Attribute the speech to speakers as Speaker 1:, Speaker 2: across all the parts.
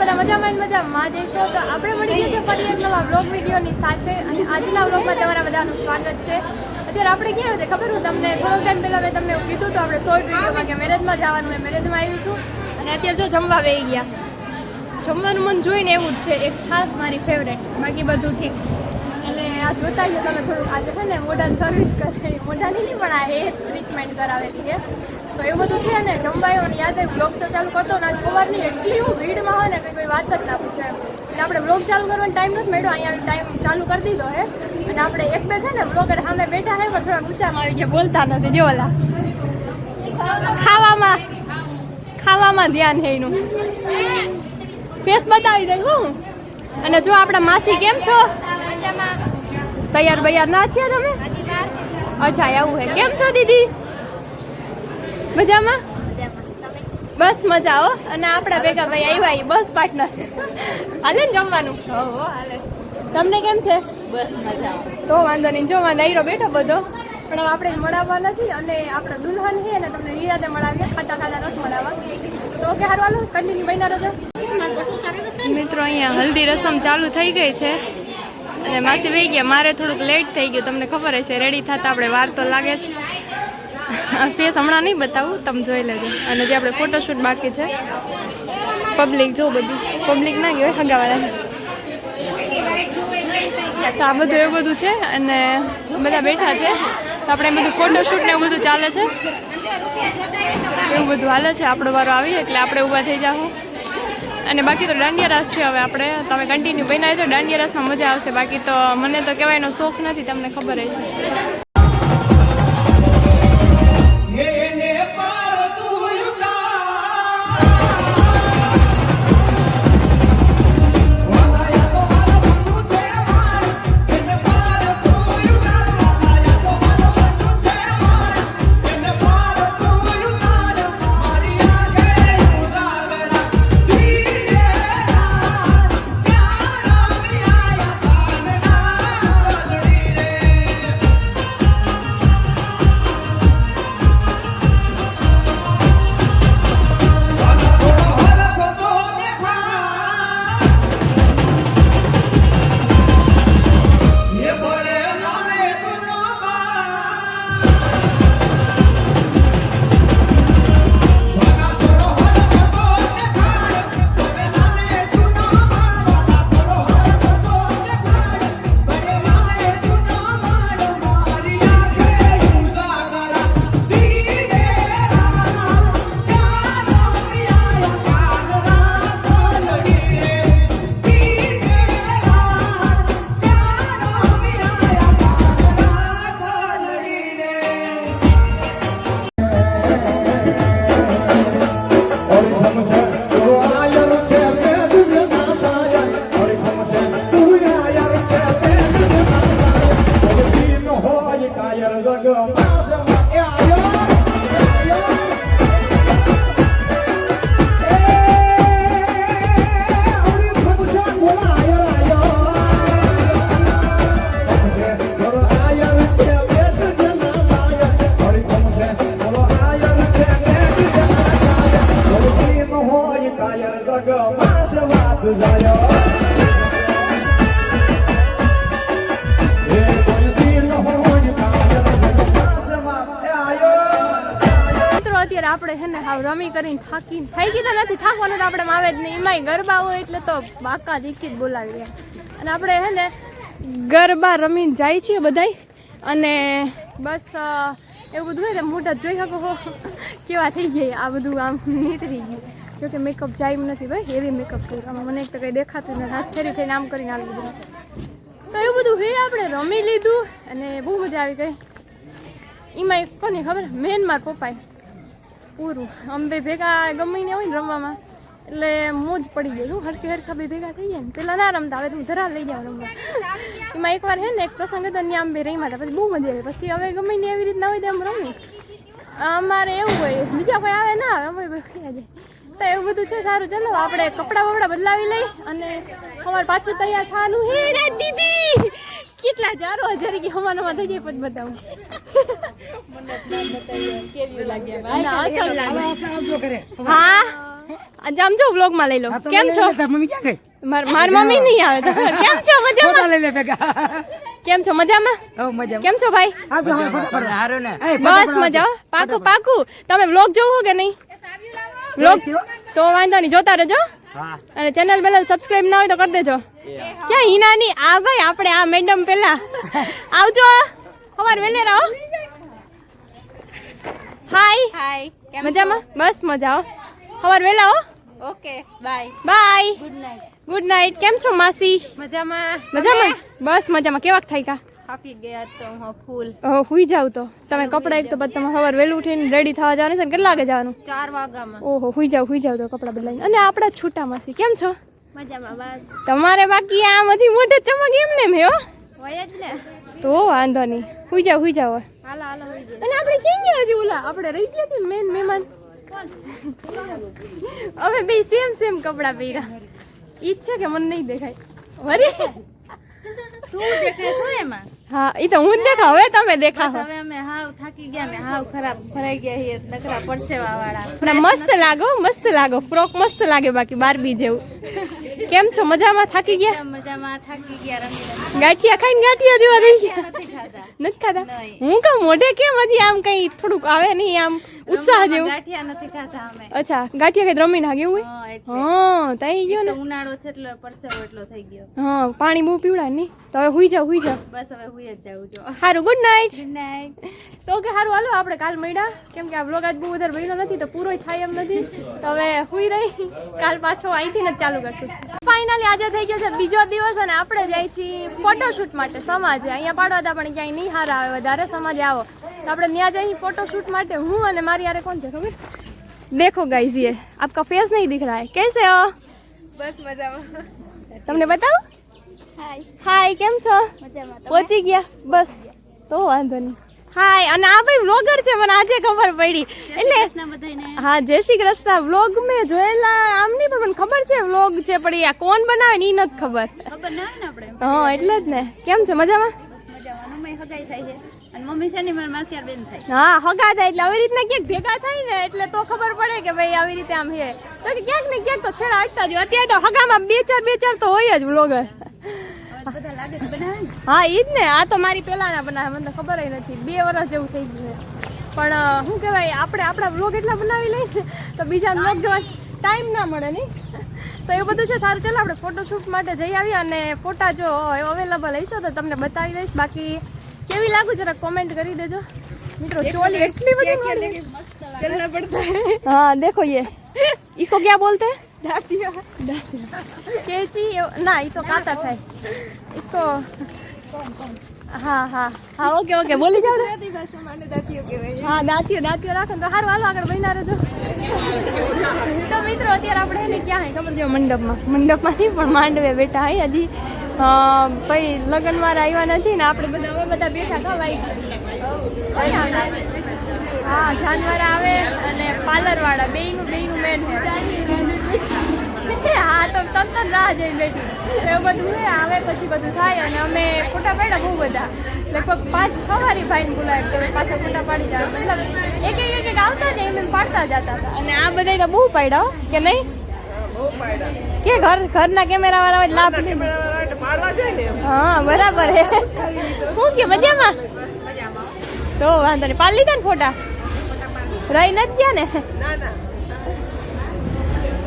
Speaker 1: બધા મજામાં દેશો તો આપણે મળી ગયા છે ફરી એક નવા બ્લોગ વિડીયોની સાથે અને આજના બ્લોગમાં તમારા બધાનું સ્વાગત છે. અત્યારે આપણે ક્યાં છે ખબર હું તમને થોડો ટાઈમ પહેલાં મેં તમને એવું કીધું તો આપણે શોર્ટ વિડીયોમાં કે મેરેજમાં જવાનું હોય, મેરેજમાં આવી છું અને અત્યારે જો જમવા બેસી ગયા. જમવાનું મન જોઈને એવું જ છે, એક ખાસ મારી ફેવરેટ, બાકી બધું ઠીક. એટલે આ જોતા જ તમે થોડુંક આજે છે ને મોઢાની સર્વિસ કરાવી, મોઢાની નહીં પણ આ હેર ટ્રીટમેન્ટ કરાવેલી છે તો એવું બધું છે ને. જમવાયો ને યાદ બ્લોગ તો ચાલુ કરતો ને આજ સવારની એટલી હું ભીડમાં હોય ને કોઈ વાત જ ના પૂછે. એટલે આપણે બ્લોગ ચાલુ કરવાનો ટાઈમ નથી મળ્યો, અહીંયા ટાઈમ ચાલુ કરી દીધો હે અને આપણે એક બે છે ને બ્લોગર સામે બેઠા હે પણ થોડા ગુસ્સામાં આવી ગયા, બોલતા નથી. જો ઓલા ખાવામાં ધ્યાન છે એનું, ફેસ બતાવી દઈ હું. અને જો આપણા માસી કેમ છો? તૈયાર બૈયાર ના થયા તમે? અચ્છા એવું હે. કેમ છો દીદી? મજામાં? બસ મજા હો. અને આપણા ભેગા ભાઈ આવ્યા બસ પાર્ટનર. હાલે ને જમવાનું? હાલે. તમને કેમ છે? બસ મજા. તો વાંધો નહીં. જો ડાયરો બેઠો બધો પણ હવે આપણે મળાવવા નથી અને આપણે દુલ્હન છે ને તમને નિરાતે મળાવીએ, ખાતા ખાતા નથી મળાવવા. તો કે હારું હાલો કન્ટિન્યુ બન્યા રહેજો. મિત્રો અહીંયા હલ્દી રસમ ચાલુ થઈ ગઈ છે અને માસી વહી ગયા. મારે થોડુંક લેટ થઈ ગયું, તમને ખબર છે રેડી થતા આપણે વાર તો લાગે જ. ફેસ હમણાં નહીં બતાવું, તમે જોઈ લેજો. અને જે આપણે ફોટોશૂટ બાકી છે, પબ્લિક જો બધી પબ્લિક ના ગયો હગાવાળા તો આ બધું એવું બધું છે અને બધા બેઠા છે તો આપણે બધું ફોટોશૂટ ને એવું બધું ચાલે છે, એવું બધું હાલે છે. આપણો વારો આવી એટલે આપણે ઊભા થઈ જાઉં. અને બાકી તો દાંડિયા રાસ છે. હવે આપણે તમે કન્ટિન્યુ બનાવી છો, દાંડિયા રાસમાં મજા આવશે. બાકી તો મને તો કહેવાયનો શોખ નથી, તમને ખબર જ છે. અત્યારે આપણે છે ને હાવ રમી કરીને થાકીને થઈ ગઈ નથી, થાકવાનું તો આપણે આવે જ નહીં. એમાંય ગરબા હોય એટલે તો બાકા દીકી જ બોલાવી રહ્યા. અને આપણે છે ને ગરબા રમીને જાય છીએ બધાય અને બસ એવું બધું હોય ને મોઢા જોઈ શકો કેવા થઈ ગયા. આ બધું આમ નીતરી ગયું, જોકે મેકઅપ જાય નથી ભાઈ, એવી મેકઅપ કર્યું. મને એક તો કંઈ દેખાતું નથી, હાથ ફેરી થઈને આમ કરીને આવી બધું. તો એવું બધું હે આપણે રમી લીધું અને બહુ મજા આવી ગઈ. એમાં કોને ખબર, મેન માર પપ્પાએ પૂરું અમે ભેગા ગમે ને હોય ને રમવામાં એટલે મોજ પડી ગઈ. હરખી હરખા બે ભેગા થઈ જાય ને પેલા ના રમતા, હવે તું ધરા લઈ જાવ રમવા. એમાં એકવાર હે ને એક પ્રસંગ હતો ને આમ બે રહી માતા, પછી બહુ મજા આવી. પછી હવે ગમે ને એવી રીતના હોય તો આમ રમી. અમારે એવું હોય બીજા કોઈ આવે ના આવે, અમે ખીયા જાય તો એવું બધું છે. સારું ચાલો આપણે કપડાં બપડા બદલાવી લઈ અને અમારે પાછું તૈયાર થવાનું. હે દીદી કેટલા જારો હજારી કે હમાનમાં થઈ જાય પછી બતાવું. કેવી લાગ્યા ભાઈ? અસલ લાગે. હા આમ જો વ્લોગમાં લઈ લો. કેમ છો?
Speaker 2: મમ્મી ક્યાં ગઈ?
Speaker 1: માર મમ્મી નહીં આવે તો કેમ છો? મજામાં?
Speaker 2: લઈ લે ભેગા.
Speaker 1: કેમ છો? મજામાં?
Speaker 2: મજા.
Speaker 1: કેમ છો ભાઈ?
Speaker 2: હા તો હારું ને.
Speaker 1: બસ મજા. પાકું પાકું. તમે વ્લોગ જોવો કે નહીં? વ્લોગ તો વાંધો નહીં, જોતા રહેજો. અને ચેનલ બેનલ સબસ્ક્રાઇબ ના હોય તો કરી દેજો. ક્યાં હિનાની? આ ભાઈ આપણે આ મેડમ પેલા આવજો. અમાર વેલે રહો. હાય મજામાં? બસ મજા. અમાર વેલા હો.
Speaker 3: Okay bye
Speaker 1: bye.
Speaker 3: Good night.
Speaker 1: Good night. કેમ છો માસી?
Speaker 3: મજામાં
Speaker 1: મજામાં? બસ મજામાં. કેવાક થાય કા?
Speaker 3: થાકી ગયા તો હું ફૂલ
Speaker 1: હુઈ જાવ તો તમે કપડા એક તો પછી તમારે સવાર વહેલું ઉઠીને રેડી થવા જવાનું છે ને કેટલા વાગે જવાનું?
Speaker 3: 4 વાગ્યામાં.
Speaker 1: ઓહો હુઈ જાવ તો કપડા બદલાઈને. અને આપણા છૂટા માસી કેમ છો?
Speaker 3: મજામાં બસ
Speaker 1: તમારે બાકી આમાંથી મોઢે ચમક એમને એમ હે હો.
Speaker 3: હોય જ ને.
Speaker 1: તો વાંધો નહીં, હુઈ જાવ હવે.
Speaker 3: હાલો હાલો હોય ગયું.
Speaker 1: અને આપણે ક્યાં ગયા હજી ઓલા આપણે રહી ગયા હતી મેન મહેમાન. હવે બે સેમ કપડા પહેર્યા. ઈ છે કે મને નહીં દેખાય વરી.
Speaker 3: તું દેખાય છો એમાં.
Speaker 1: હા ઈ તો હું જ દેખાવ, હવે તમે દેખાવ.
Speaker 3: હવે અમે હાવ થાકી ગયા ને હાવ ખરાબ ભરાઈ ગયા છીએ નકરા પરસેવા વાળા.
Speaker 1: અને મસ્ત લાગો ફ્રોક મસ્ત લાગે બાકી બારબી જેવું. કેમ છો? મજામાં? થાકી ગયા?
Speaker 3: મજામાં થાકી ગયા રમી.
Speaker 1: ગાંઠિયા ખાઈને ગાંઠિયા જેવા રહી ગયા.
Speaker 3: નથી ખાધા.
Speaker 1: નથી ખાધા?
Speaker 3: નહીં.
Speaker 1: હું કહું મોઢે કેમ હજી આમ કઈ થોડુંક આવે નહીં આમ ઉત્સાહ જેવું?
Speaker 3: ગાંઠિયા નથી ખાધા અમે.
Speaker 1: અચ્છા ગાંઠિયા કઈ રમીને હાગે એવું?
Speaker 3: હા એટલે
Speaker 1: હા તઈ ગયો
Speaker 3: તો
Speaker 1: ને.
Speaker 3: ઉનાળો છે એટલે પરસેવો એટલો થઈ ગયો.
Speaker 1: હા પાણી બહુ પીવડા નહીં તો હવે હુઈ જાવ.
Speaker 3: બસ હવે હુઈ જ જાઉં જો.
Speaker 1: સારું ગુડ નાઇટ.
Speaker 3: Good night.
Speaker 1: તો કે સારું હાલો આપણે કાલ મળ્યા કેમ કે આ બ્લોગ આજ બહુ વધારે બન્યો નથી તો પૂરો થાય એમ નથી તો હવે હુઈ રહી. કાલ પાછો અહીંથી જ ચાલુ કરશું. ફાઇનલી આજે થઈ ગયો છે બીજો દિવસ અને આપણે જાય છીએ ફોટોશૂટ માટે સમાજે. અહીંયા પાડવાદા પણ ક્યાંય નહીં હારા આવે વધારે સમાજે આવો તો આપણે ત્યાં જઈએ ફોટોશૂટ માટે. હું અને મારી યારે કોણ છે ખબર? देखो गाइस ये आपका फेस नहीं दिख रहा है. कैसे हो?
Speaker 3: બસ મજામાં.
Speaker 1: તમને બતાવું? હાય કેમ છો?
Speaker 3: મજામાં.
Speaker 1: પહોંચી ગયા બસ તો વાંધો નહીં. હાય અને આ ભાઈ વ્લોગર છે મને આજે ખબર પડી એટલે હા જય શ્રી કૃષ્ણ. વ્લોગ મેં જોયેલા આમ નહીં પણ મને ખબર છે વ્લોગ છે પણ આ કોણ બનાવે ને એ નથી ખબર.
Speaker 3: ખબર ના હોય ને આપણે.
Speaker 1: હા એટલે જ ને. કેમ છે? મજામાં?
Speaker 3: મજામાં. મમ્મી હગાઈ થાય છે અને મમ્મી છે ને મારી માસી બેન થાય.
Speaker 1: હા હગા થાય એટલે આવી રીતના ક્યાંક ભેગા થાય ને એટલે તો ખબર પડે કે ભાઈ આવી રીતે આમ છે તો કે ક્યાંક ને ક્યાંક તો છેડા હટતા જ હોય. અત્યારે તો હગામાં બે ચાર તો હોય જ વ્લોગર.
Speaker 3: બધા લાગે છે બનાવે ને.
Speaker 1: હા ઈ જ ને. આ તો મારી પહેલાના બનાવે મને તો ખબર નથી. 2 વર્ષ જેવું થઈ ગયું છે પણ શું કહેવાય આપણે આપણા વ્લોગ એટલા બનાવી લઈએ ને તો બીજા વ્લોગ જોવા ટાઈમ ના મળે નહીં તો એવું બધું છે. સારું ચાલો આપણે ફોટોશૂટ માટે જઈ આવીએ અને ફોટા જો અવેલેબલ હશો તો તમને બતાવી દઈશ. બાકી કેવી લાગુ જરા કોમેન્ટ કરી દેજો મિત્રો. ચોલી એટલી બધી
Speaker 3: ચલना पड़ता है.
Speaker 1: हाँ देखो ये इसको क्या बोलते हैं? कैची ना ये तो काटा था इसको. हाँ हाँ हाँ ओके बोली जाओ ને. હા દાંતીઓ રાખો તો સારું હાલો આગળ બન્યા રહેજો. તો મિત્રો અત્યારે આપણે એને ક્યાં હે ખબર છે? મંડપમાં નહીં પણ માંડવે બેઠા હે હજી ભાઈ લગ્ન વાળા આવ્યા નથી ને આપણે બધા બેઠા ખા ભાઈ. હા જાનવાળા આવે અને પાર્લર વાળા બેયનું મેન છે. હા તો તમ રાહ જોઈને બેઠી એવું બધું છે. આવે પછી બધું થાય અને અમે ફોટા પાડ્યા બહુ બધા લગભગ 5-6 વારી ભાઈને બોલાવ્યા કે પાછા ફોટા પાડી જાય મતલબ એક આવતા ને એમ પાડતા જતા હતા. અને આ બધા તો બહુ પાડ્યા કે નહીં કે ઘરના કેમેરા વાળા લાભ હા બરાબર હે. શું કે મજામાં? તો વાંધો નહીં. પાડી લીધા ને ફોટા? રહી નથી ગયા ને?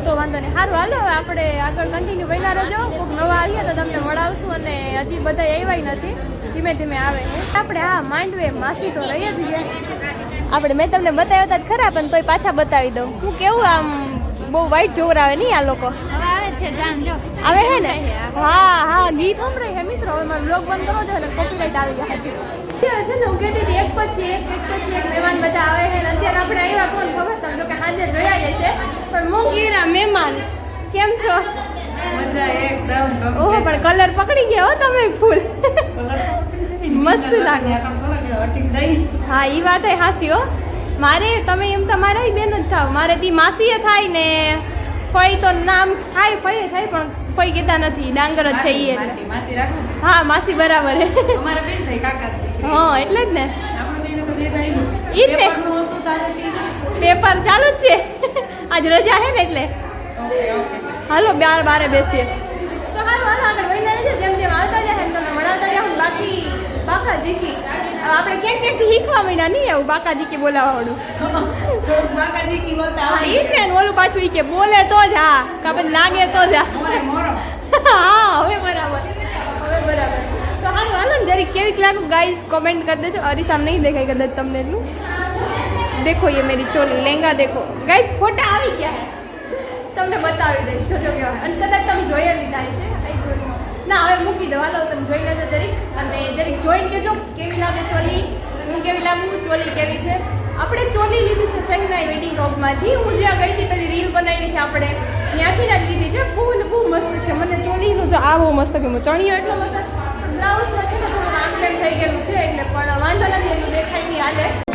Speaker 1: તો વાંધો નહીં. સારું હાલો આપણે આગળ કન્ટિન્યુ બન્યા રહેજો. ખૂબ નવા આવીએ તો તમને મળાવશું અને હજી બધા આવ્યા નથી ધીમે ધીમે આવે. આપણે હા માંડવે માસી તો રહી જ ગયા આપણે. મેં તમને બતાવ્યા હતા ખરા પણ તોય પાછા બતાવી દઉં. હું કેવું આમ બહુ વાઈટ જોર આવે નહીં આ લોકો
Speaker 3: આવે છે જાન જો
Speaker 1: આવે હે ને. હા ગીત સંભળાય છે મિત્રો. હવે મારો બ્લોગ બંધ કરો છો ને કોપીરાઇટ આવી જાય છે ને. હું કહેતી હતી એક પછી એક મહેમાન બધા આવે છે ને અત્યારે આપણે આવ્યા કોણ ખબર તમને? જો કે સાંજે જોયા જશે પણ મોંઘીરા મહેમાન. કેમ છો?
Speaker 3: મજા એકદમ.
Speaker 1: ઓહો પણ કલર પકડી ગયા હો તમે ફૂલ મસ્ત લાગે. હા ઈ વાત એ હાસી હો. મારે તમે એમ તમારા બેન જ થાવ. મારે તી માસીએ થાય ને ફઈ તો નામ થાય ફઈએ થાય પણ ફઈ કહેતા નથી ડાંગર જ છે ઈ. હા માસી બરાબર હે. હા એટલે જ ને. ઈ જ ને પેપર ચાલુ જ છે. આજ રજા હે ને એટલે હાલો બારે બેસીએ તો હાલો આગળ વહીને છે જેમ જેમ આવતા જાય એમ તમે મળાતા જાવ બાકી બાકા જીકી આપણે ક્યાંક શીખવા માંડ્યા નહીં આવું બાકા જીકી બોલાવવાનું બાકા જીકી બોલતા હા ઈ ને ઓલું પાછું ઈ કે બોલે તો જ હા કા પછી લાગે તો જ હા હવે બરાબર તો હાલો હાલો ને જરી કેવી લાગુ ગાઈઝ કોમેન્ટ કરી દેજો અરીસામ નહીં દેખાય કદાચ તમને એટલું देखो ये मेरी चोली लहंगा देखो गाइस फोटा આવી ગયા તમને બતાવી દઈશ જોજો કેવા અને કદાચ તમે જોઈ લીધા છે ના હવે મૂકી દો હાલો તમે જોઈ લેજો જરીક અને જરીક જોઈને કેજો કેવી લાગે ચોલી હું કેવી લાગુ ચોલી કેવી છે આપણે ચોલી લીધી છે સહીના વેડિંગ રોગમાંથી હું જ્યાં ગઈ હતી પેલી રીલ બનાવી છે આપણે ત્યાંથી જ લીધી છે બહુ મસ્ત છે મને ચોલીનું જો આ બહુ મસ્ત ગમ્યું ચણિયો એટલો મસ્ત બ્લાઉઝમાં છે ને થોડું આંકલેમ થઈ ગયેલું છે એટલે પણ વાંધો નથી એટલું દેખાય નહીં હાલે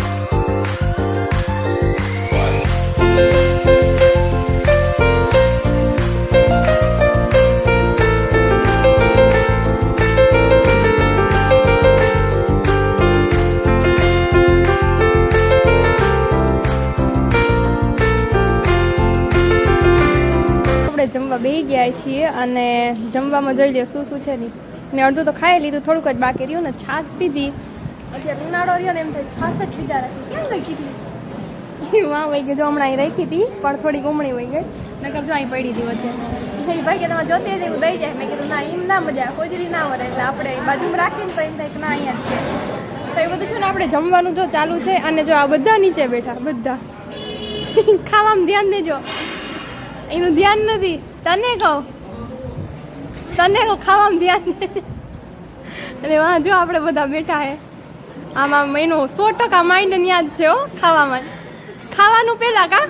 Speaker 1: જમવા બેસી ગયા છીએ અને જમવામાં જોઈ લ્યો શું છે નહીં મેં અડધું તો ખાઈ લીધું થોડુંક જ બાકી રહ્યું ને છાશ પીધી અત્યારે ઉનાળો રહ્યો ને એમ થાય છાશ જ પીધા રાખી કેમ ગઈ કીધી વાહ વહી ગઈ જો હમણાં અહીં રાખી હતી પણ થોડીક ઉમળી વહી ગઈ નકર જો અહીં પડી હતી વચ્ચે એ ભાઈ કે તમે જોતી હતી હું દઈ જાય મેં કીધું ના એમ ના મજા કોજરી ના વરે એટલે આપણે બાજુમાં રાખીને તો એમ થાય કે ના અહીંયા જ છે તો એ બધું છે ને આપણે જમવાનું જો ચાલુ છે અને જો આ બધા નીચે બેઠા બધા ખાવામાં ધ્યાન દેજો એનું ધ્યાન નથી તને કહું ખાવામાં ધ્યાન અને વાહ જો આપણે બધા બેઠા હે આમાં એનો 100% માઇન્ડ યાદ છે હો ખાવામાં ખાવાનું પેલા કા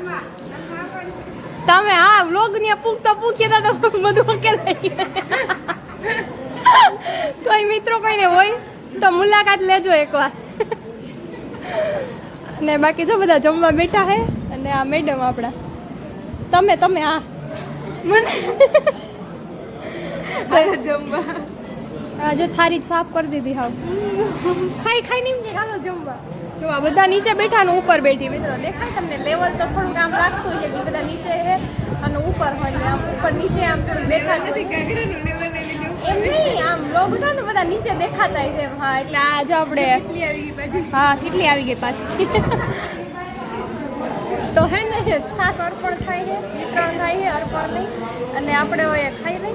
Speaker 1: તમે હા વ્લોગ ને પૂછતા તો બધું ઉકેલાઈ તો મિત્રો કોઈને હોય તો મુલાકાત લેજો એકવાર અને બાકી જો બધા જમવા બેઠા હે અને આ મેડમ આપણા તમે હા મને જમવા જો થારી સાફ કરી દીધી હાવ ખાઈ નહીં કે હાલો જમવા જો આ બધા નીચે બેઠા ને ઉપર બેઠી મિત્રો દેખાય તમને લેવલ તો થોડુંક આમ લાગતું છે કે બધા નીચે છે અને ઉપર હોય આમ ઉપર નીચે આમ થોડું દેખાતું એમ નહીં આમ લોગ હતા ને બધા નીચે દેખાતા છે હા એટલે આ જો આપણે હા કેટલી આવી ગઈ પાછી તો હે ને છાસ અર્પણ થાય છે વિતરણ થાય છે અર્પણ નહીં અને આપણે એ ખાઈ લઈ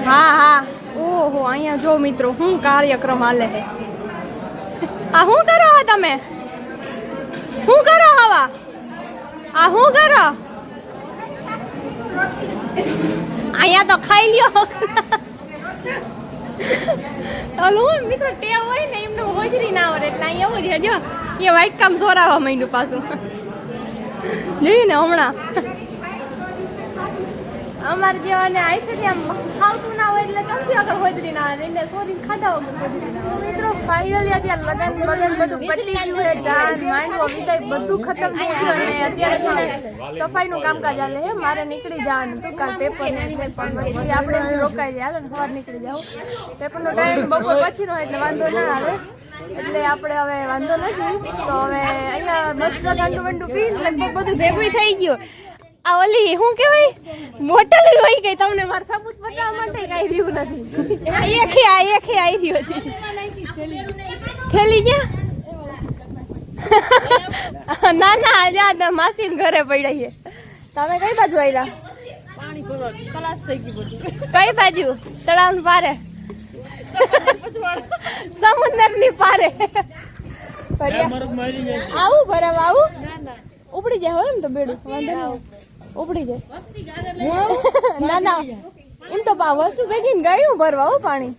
Speaker 1: હા ઓહો અહીંયા જો મિત્રો શું કાર્યક્રમ હાલે છે આ શું કરો તમે શું કરો હવા આ શું કરો અહીંયા તો ખાઈ લ્યો ચાલો મિત્રો ટેવ હોય ને એમનું હોજરી ના આવડે એટલે અહીંયા એવું છે જો એ વાઈટ કામ સોરાવા માંડ્યું પાછું જોયું ને હમણાં અમારે જેવાને આઈથી આમ ખાવતું ના હોય એટલે ચમચી વગર હોજરી ના આવે એને સોરી ખાધા વગર હોજરી ના આવે મિત્રો ફાઇનલી અત્યારે લગન બધું પતી ગયું છે જાન માંડવો વિદાય બધું ખતમ થઈ ગયું અને અત્યારે છે ને સફાઈનું કામકાજ ચાલે છે મારે નીકળી જવાનું હતું કાલ પેપર ને પણ પછી આપણે રોકાઈ જાય ને સવાર નીકળી જાવ પેપરનો ટાઈમ બપોર પછીનો એટલે વાંધો ના આવે એટલે આપણે હવે વાંધો નથી તો હવે અહીંયા મસ્ત ઠંડુ પીને લગભગ બધું ભેગું થઈ ગયું આ ઓલી શું કહેવાય બોટલ લઈ ગઈ તમને મારા સબૂત બતાવવા માટે કાંઈ રહ્યું નથી એકે આવી રહ્યો છે થેલી ગયા ના આજે માસીને ઘરે પડ્યા તમે કઈ બાજુ આવ્યા પાણી ખલાસ થઈ ગયું બધું કઈ બાજુ તળાવ પારે સમુદ્ર ની પારે આવું બરાબર આવું ઉપડી જાય હોય એમ તો બેડું વાંધો નહીં ઉપડી જાય ના એમ તો વસ્તુ ભેગી ગયું ભરવા હો પાણી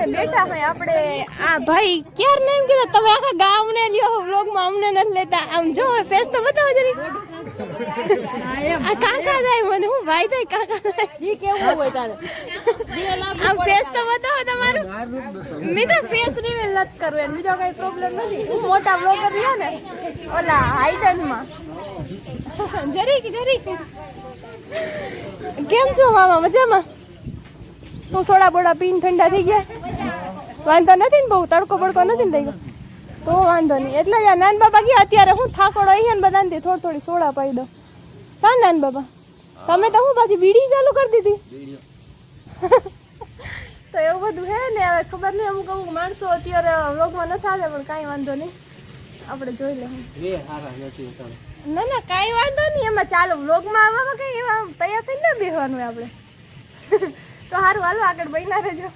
Speaker 1: બેઠા હોય આપણે આ ભાઈ ક્યાર ને એમ કીધું તમે આખા ગામ ને લ્યો વ્લોગમાં અમને નથી લેતા આમ જો ફેસ તો બતાવો જરી આ કાકા થાય મને હું ભાઈ થાય કાકા થાય જી કેવું હોય તારે આમ ફેસ તો બતાવો તમારું મિત્રો ફેસ રિવીલ નથી કરવું એમ બીજો કઈ પ્રોબ્લેમ નથી હું મોટા વ્લોગર રહ્યો ને ઓલા હાઈડનમાં જરીક કેમ છો મામા મજામાં હું સોડા બોડા પીને ઠંડા થઈ ગયા વાંધો નથી ને બહુ તડકો બડકો નથી ને થઈ ગયો તો વાંધો નહીં. એટલે યાર નાન બાબા ગયા અત્યારે હું થાકોડો અહીંયા ને બધાને થોડી થોડી સોડા પાઈ દો. હા નાન બાબા તમે તો હું પાછી બીડી ચાલુ કરી દીધી. તો એવું બધું હે ને. હવે ખબર નહીં અમુક અમુક માણસો અત્યારે વ્લોગમાં નથી આવે પણ કાંઈ વાંધો નહીં આપણે જોઈ લઈએ. ના ના કાંઈ વાંધો નહીં એમાં ચાલો વ્લોગમાં આવવામાં કંઈ એવા તૈયાર થઈને ના બેસવાનું હોય આપણે. તો સારું હાલો આગળ બન્યા રહેજો.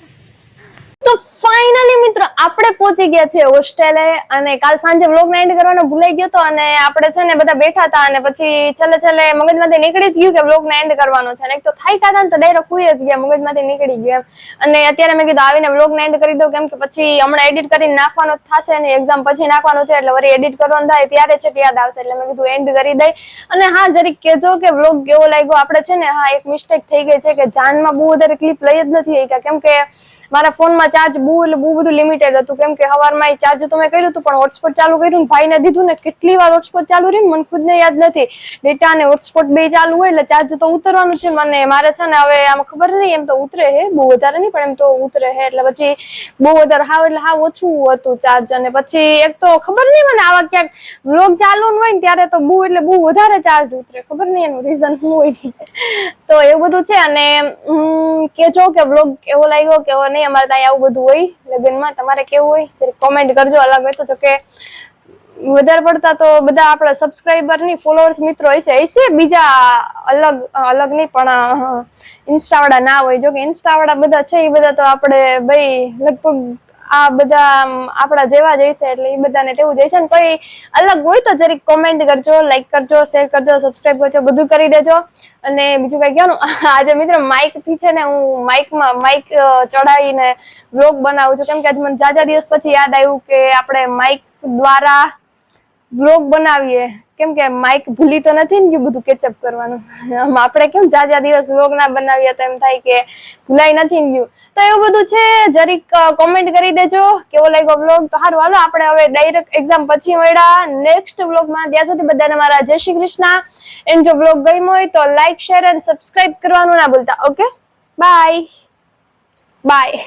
Speaker 1: તો ફાઇનલી મિત્રો આપણે પહોંચી ગયા છે હોસ્ટેલે અને કાલ સાંજે વ્લોગ એન્ડ કરવાનો ભૂલાઈ ગયો તો અને આપણે છે ને બધા બેઠા હતા અને પછી છેલ્લે મગજમાંથી નીકળી જ ગયું કે વ્લોગ ને એન્ડ કરવાનો છે. અને એક તો થાક્યા હતા ને તો ડાયરેક્ટ હુઈ જ ગયા, મગજમાંથી નીકળી ગયું એમ. અને અત્યારે મેં કીધું આવીને વ્લોગ ને એન્ડ કરી દઉં કેમ કે પછી હમણાં એડિટ કરીને નાખવાનો થશે ને એક્ઝામ પછી નાખવાનો છે એટલે વળી એડિટ કરવાનું થાય ત્યારે છે યાદ આવશે એટલે મેં કીધું એન્ડ કરી દઈ. અને હા જરીક કહેજો કે વ્લોગ કેવો લાગ્યો. આપણે છે ને હા એક મિસ્ટેક થઈ ગઈ છે કે જાનમાં બહુ વધારે ક્લિપ લઈ જ નથી કેમ કે મારા ફોનમાં ચાર્જ બહુ બધું લિમિટેડ હતું કેમ કે સવારમાં ચાર્જ તો મેં કર્યું હતું પણ હોટસ્પોટ ચાલુ કર્યું ને ભાઈને દીધું ને કેટલી વાર હોટસ્પોટ ચાલુ રહ્યું મને ખુદને યાદ નથી. ડેટા અને હોટસ્પોટ બે ચાલુ હોય એટલે ચાર્જ તો ઉતરવાનું છે મને. મારે છે ને હવે આમાં ખબર નહીં એમ તો ઉતરે હે બહુ વધારે નહીં પણ એમ તો ઉતરે હે એટલે પછી બહુ વધારે એટલે ઓછું હતું ચાર્જ. અને પછી એક તો ખબર નહીં મને આવા ક્યાંક વ્લોગ ચાલુ હોય ને ત્યારે તો બહુ વધારે ચાર્જ ઉતરે. ખબર નહીં એનું રીઝન શું હોય તો એવું બધું છે. અને કેજો કે વ્લોગ કેવો લાગ્યો કેવો નહીં. અમારે ત્યાં આવું બધું હોય લગ્નમાં. તમારે કેવું હોય જરા કોમેન્ટ કરજો. અલગ હોય તો કે વધારે પડતા તો બધા આપણા સબસ્ક્રાઇબર ની ફોલોઅર્સ મિત્રો હશે બીજા અલગ નહીં પણ ઇન્સ્ટા વાળા ના હોય. જો કે ઇન્સ્ટા વાળા બધા છે એ બધા તો આપણે ભાઈ લગભગ આ બધા આપણા જેવા જ હશે એટલે એ બધાને તેવું જ હશે ને. કોઈ અલગ હોય તો જરીક કોમેન્ટ કરજો, લાઈક કરજો, શેર કરજો, સબસ્ક્રાઇબ કરજો, બધું કરી દેજો. અને બીજું કઈ કહેવાનું આજે મિત્રો માઇક થી છે ને હું માઇક ચડાવીને વ્લોગ બનાવું છું કેમ કે આજે મને જાજા દિવસ પછી યાદ આવ્યું કે આપણે માઇક દ્વારા વ્લોગ બનાવીએ કેમ કે માઇક ભૂલી તો નથી ને બધું કેચઅપ કરવાનું. આપણે કેમ જાજા દિવસ વ્લોગ ના બનાવીએ તો એમ થાય કે ભૂલાઈ નથી ને ગયું. તો એવું બધું છે જરીક કોમેન્ટ કરી દેજો કેવો લાગ્યો વ્લોગ. તો સારું હાલો આપણે હવે ડાયરેક્ટ એક્ઝામ પછી મળ્યા નેક્સ્ટ વ્લોગમાં. ત્યાં સુધી બધાને મારા જય શ્રી કૃષ્ણ. એન્ડ જો વ્લોગ ગમ્યો હોય તો લાઈક શેર અને સબસ્ક્રાઇબ કરવાનું ના ભૂલતા. Okay bye bye.